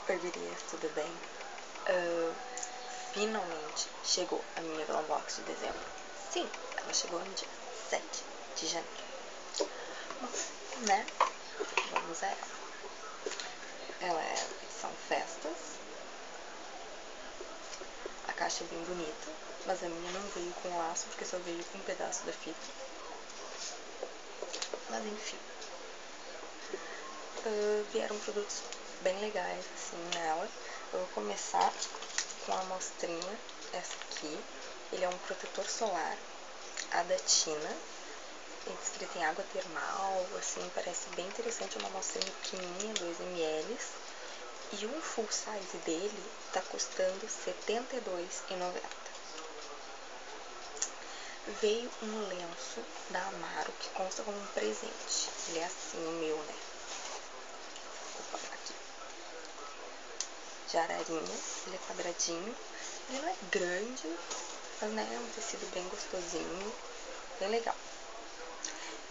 Oi, gurias, tudo bem? Finalmente chegou a minha Glam Box de dezembro. Sim, ela chegou no dia 7 de janeiro. Bom, né? Vamos a ela. São festas. A caixa é bem bonita, mas a minha não veio com laço porque só veio com um pedaço da fita. Mas enfim. Vieram produtos bem legais assim nela. Eu vou começar com a amostrinha, essa aqui. Ele é um protetor solar Adatina, escrito em água termal, assim, parece bem interessante. É uma amostrinha pequenininha, 2 ml, e um full size dele tá custando R$ 72,90. Veio um lenço da Amaro que consta como um presente. Ele é assim, o meu, né? Opa, aqui. De ararinha, ele é quadradinho. Ele não é grande, mas né, é um tecido bem gostosinho, bem legal.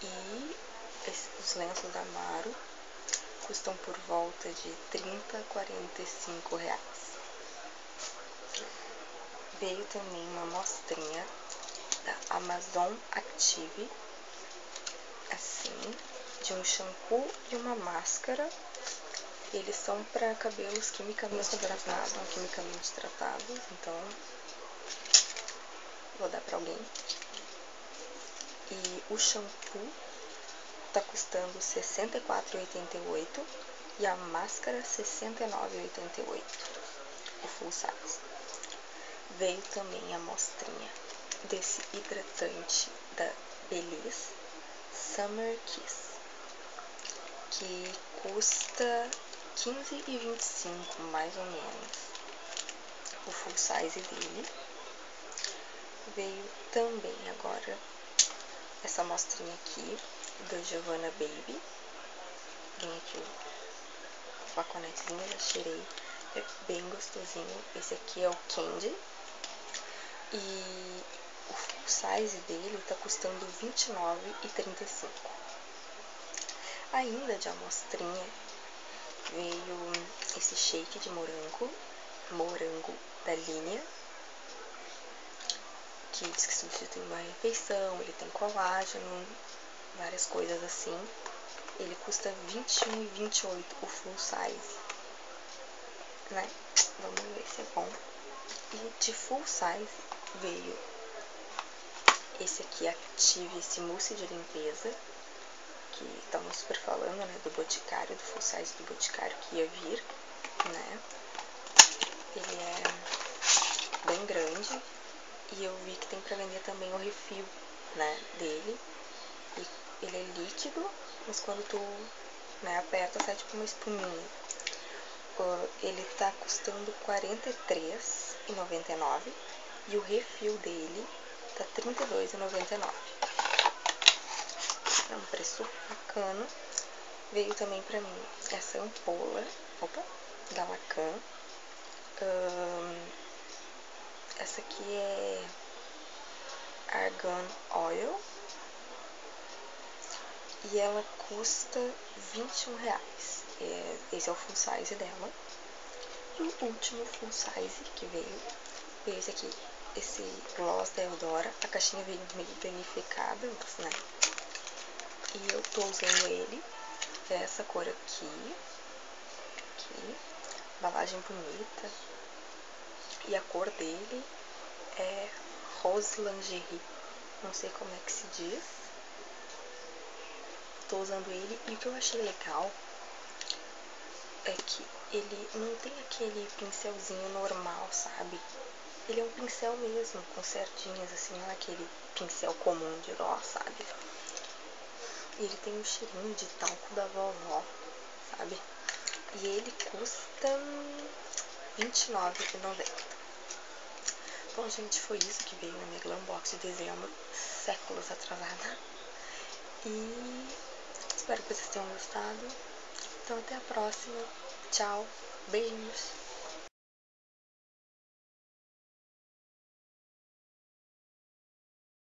E os lenços da Amaro custam por volta de R$ 30 a R$ 45. Veio também uma amostrinha da Amazon Active, assim, de um shampoo e uma máscara. Eles são para cabelos quimicamente tratados, são quimicamente tratados, então vou dar para alguém. E o shampoo tá custando R$ 64,88 e a máscara R$ 69,88, o full size. Veio também a amostrinha desse hidratante da Belize, Summer Kiss, que custa R$ 15,25 mais ou menos, o full size dele. Veio também agora essa amostrinha aqui da Giovanna Baby. Vem aqui o flaconetezinho, já cheirei, é bem gostosinho. Esse aqui é o Candy e o full size dele tá custando R$ 29,35. Ainda de amostrinha veio esse shake de morango da linha, que diz que substitui uma refeição, ele tem colágeno, várias coisas assim. Ele custa R$ 21,28 o full size, né? Vamos ver se é bom. E de full size veio esse aqui, Active, esse mousse de limpeza, que estavam super falando, né, do Boticário, do full size do Boticário que ia vir, né? Ele é bem grande e eu vi que tem pra vender também o refil, né, dele. E ele é líquido, mas quando tu, né, aperta, sai tipo uma espuminha. Ele tá custando R$ 43,99 e o refil dele tá R$ 32,99. É um preço bacana. Veio também pra mim essa ampola, da Lacan. Essa aqui é Argan Oil e ela custa R$ 21. Esse é o full size dela. E o último full size que veio esse aqui, esse gloss da Eudora. A caixinha veio meio danificada, né? E eu tô usando ele, essa cor aqui, embalagem bonita. E a cor dele é Rose Lingerie, não sei como é que se diz. Tô usando ele e o que eu achei legal é que ele não tem aquele pincelzinho normal, sabe? Ele é um pincel mesmo, com certinhas, assim, não é aquele pincel comum de gloss, sabe? Ele tem um cheirinho de talco da vovó, sabe? E ele custa R$ 29,90. Bom, gente, foi isso que veio na minha Glam Box de dezembro, séculos atrasada. E espero que vocês tenham gostado. Então, até a próxima. Tchau. Beijinhos.